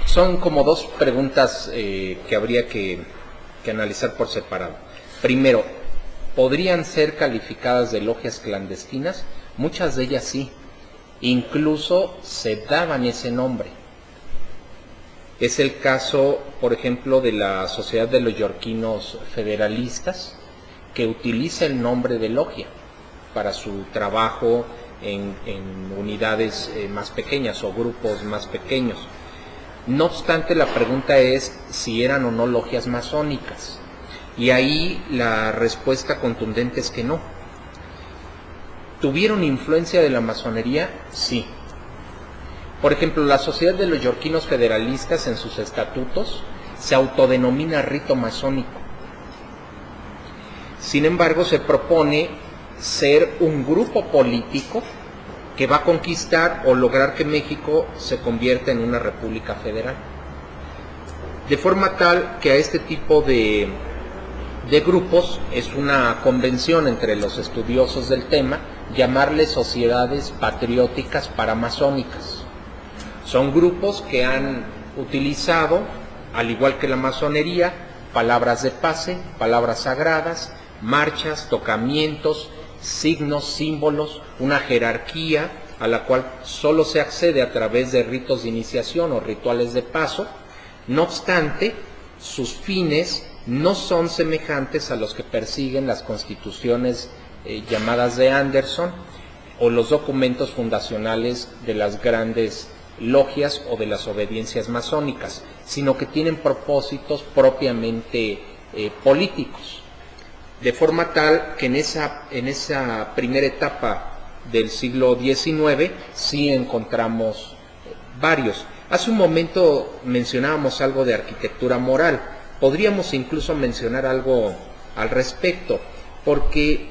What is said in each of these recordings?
Son como dos preguntas que habría que analizar por separado. Primero, ¿podrían ser calificadas de logias clandestinas? Muchas de ellas sí. Incluso se daban ese nombre. Es el caso, por ejemplo, de la Sociedad de los Yorquinos Federalistas, que utiliza el nombre de logia para su trabajo en unidades más pequeñas o grupos más pequeños. No obstante, la pregunta es si eran o no logias masónicas. Y ahí la respuesta contundente es que no. ¿Tuvieron influencia de la masonería? Sí. Por ejemplo, la Sociedad de los Yorquinos Federalistas en sus estatutos se autodenomina rito masónico. Sin embargo, se propone ser un grupo político que va a conquistar o lograr que México se convierta en una república federal. De forma tal que a este tipo de grupos es una convención entre los estudiosos del tema llamarles sociedades patrióticas paramasónicas. Son grupos que han utilizado, al igual que la masonería, palabras de pase, palabras sagradas, marchas, tocamientos, signos, símbolos, una jerarquía a la cual solo se accede a través de ritos de iniciación o rituales de paso. No obstante, sus fines no son semejantes a los que persiguen las constituciones llamadas de Anderson o los documentos fundacionales de las grandes logias o de las obediencias masónicas, sino que tienen propósitos propiamente políticos. De forma tal que en esa primera etapa del siglo XIX sí encontramos varios. Hace un momento mencionábamos algo de arquitectura moral. Podríamos incluso mencionar algo al respecto, porque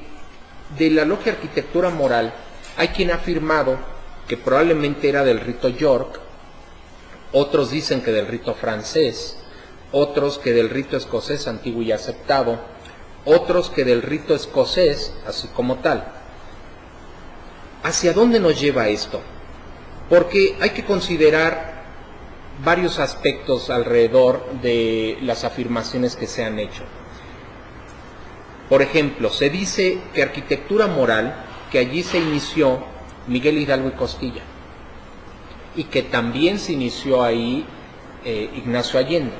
de la logia arquitectura moral hay quien ha afirmado que probablemente era del rito York, otros dicen que del rito francés, otros que del rito escocés antiguo y aceptado, otros que del rito escocés, así como tal. ¿Hacia dónde nos lleva esto? Porque hay que considerar varios aspectos alrededor de las afirmaciones que se han hecho. Por ejemplo, se dice que arquitectura moral, que allí se inició Miguel Hidalgo y Costilla, y que también se inició ahí Ignacio Allende.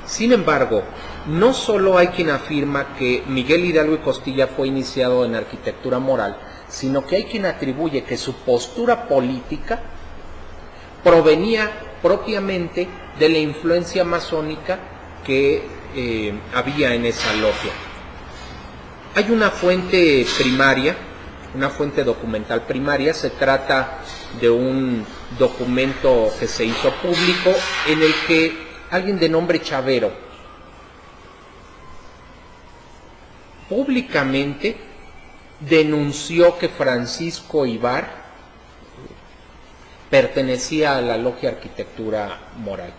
Sin embargo, no solo hay quien afirma que Miguel Hidalgo y Costilla fue iniciado en arquitectura moral, sino que hay quien atribuye que su postura política provenía propiamente de la influencia masónica que había en esa logia. Hay una fuente primaria, una fuente documental primaria, se trata de un documento que se hizo público en el que alguien de nombre Chavero públicamente denunció que Francisco Ibar pertenecía a la logia Arquitectura Moral.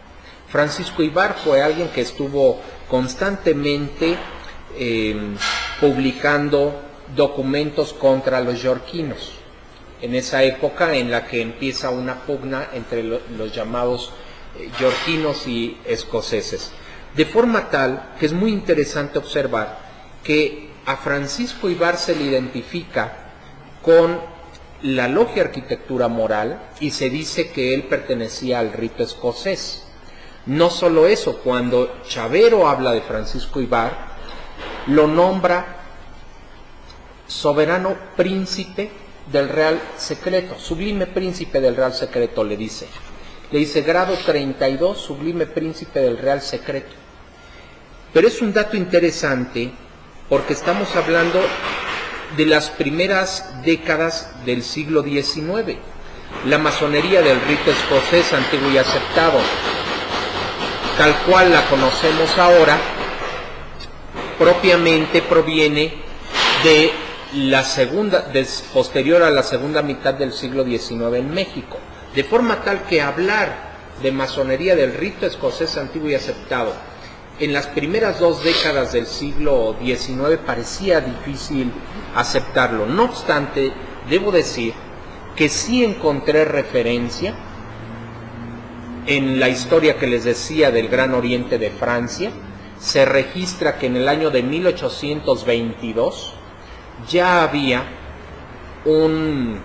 Francisco Ibar fue alguien que estuvo constantemente publicando documentos contra los yorquinos, en esa época en la que empieza una pugna entre los llamados yorquinos y escoceses. De forma tal que es muy interesante observar que a Francisco Ibar se le identifica con la logia Arquitectura Moral y se dice que él pertenecía al rito escocés. No solo eso, cuando Chavero habla de Francisco Ibar, lo nombra soberano príncipe del Real Secreto, sublime príncipe del Real Secreto, le dice grado 32, sublime príncipe del Real Secreto. Pero es un dato interesante porque estamos hablando de las primeras décadas del siglo XIX. La masonería del rito escocés antiguo y aceptado, tal cual la conocemos ahora, propiamente proviene de la segunda, posterior a la segunda mitad del siglo XIX en México, de forma tal que hablar de masonería del rito escocés antiguo y aceptado en las primeras 2 décadas del siglo XIX parecía difícil aceptarlo. No obstante, debo decir que sí encontré referencia En la historia que les decía del Gran Oriente de Francia, se registra que en el año de 1822 ya había un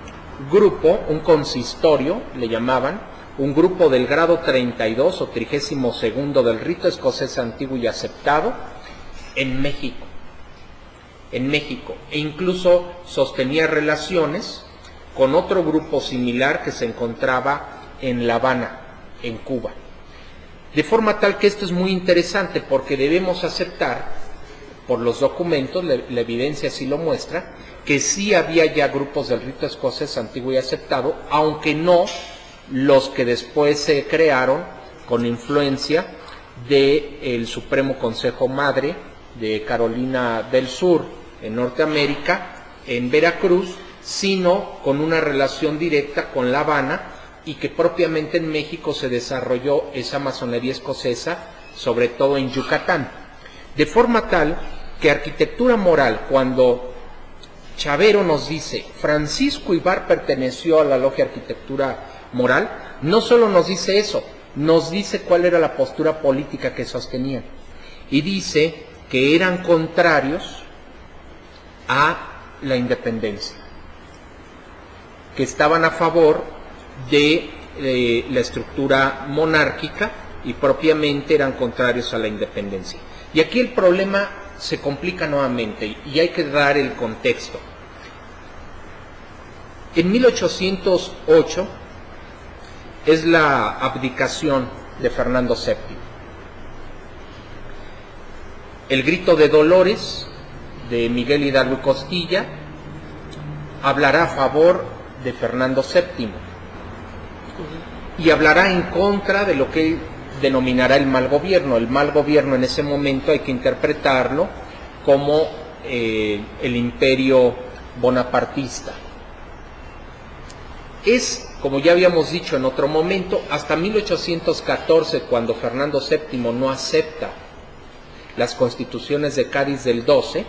grupo, un consistorio, le llamaban, un grupo del grado 32 o 32º del rito escocés antiguo y aceptado en México. E incluso sostenía relaciones con otro grupo similar que se encontraba en La Habana, en Cuba. De forma tal que esto es muy interesante porque debemos aceptar, por los documentos, la evidencia así lo muestra, que sí había ya grupos del rito escocés antiguo y aceptado, aunque no los que después se crearon con influencia del Supremo Consejo Madre de Carolina del Sur, en Norteamérica, en Veracruz, sino con una relación directa con La Habana, y que propiamente en México se desarrolló esa masonería escocesa, sobre todo en Yucatán. De forma tal que arquitectura moral, cuando Chavero nos dice Francisco Ibar perteneció a la logia Arquitectura Moral, no solo nos dice eso, nos dice cuál era la postura política que sostenían. Y dice que eran contrarios a la independencia, que estaban a favor de la estructura monárquica y propiamente eran contrarios a la independencia. Y aquí el problema se complica nuevamente y hay que dar el contexto. En 1808 es la abdicación de Fernando VII. El grito de Dolores de Miguel Hidalgo y Costilla hablará a favor de Fernando VII y hablará en contra de lo que él denominará el mal gobierno. El mal gobierno en ese momento hay que interpretarlo como el imperio bonapartista. Es, como ya habíamos dicho en otro momento, hasta 1814, cuando Fernando VII no acepta las constituciones de Cádiz del 12,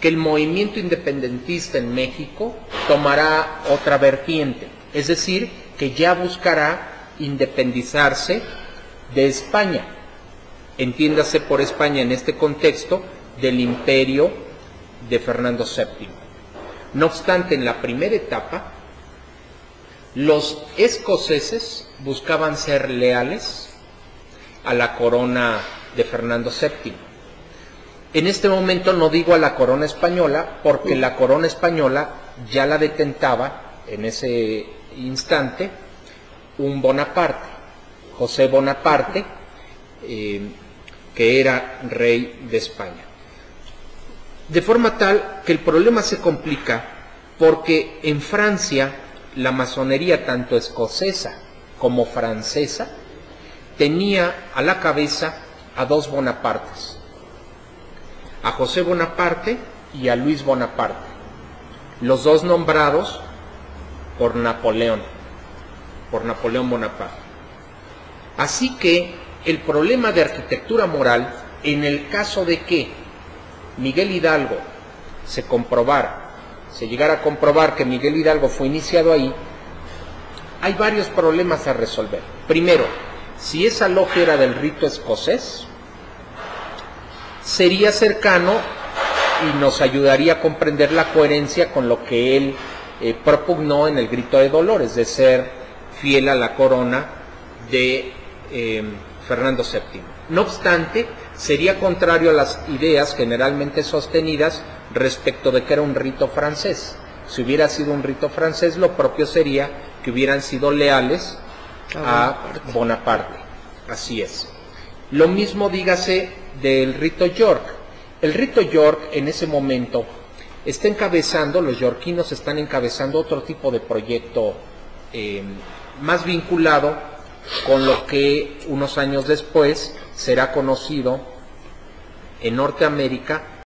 que el movimiento independentista en México tomará otra vertiente, es decir, que ya buscará independizarse de España. Entiéndase por España en este contexto del imperio de Fernando VII. No obstante, en la primera etapa, los escoceses buscaban ser leales a la corona de Fernando VII. En este momento no digo a la corona española, porque la corona española ya la detentaba en ese instante un Bonaparte, José Bonaparte, que era rey de España. De forma tal que el problema se complica porque en Francia la masonería tanto escocesa como francesa tenía a la cabeza a dos Bonapartes, a José Bonaparte y a Luis Bonaparte, los dos nombrados por Napoleón Bonaparte. Así que el problema de arquitectura moral, en el caso de que Miguel Hidalgo se llegara a comprobar que Miguel Hidalgo fue iniciado ahí, hay varios problemas a resolver. Primero, si esa logia era del rito escocés, sería cercano y nos ayudaría a comprender la coherencia con lo que él propugnó en el grito de Dolores, de ser fiel a la corona de Fernando VII. No obstante, sería contrario a las ideas generalmente sostenidas respecto de que era un rito francés. Si hubiera sido un rito francés, lo propio sería que hubieran sido leales a Bonaparte. Así es. Lo mismo dígase del rito York. El rito York en ese momento está encabezando, los yorquinos están encabezando otro tipo de proyecto más vinculado con lo que unos años después será conocido en Norteamérica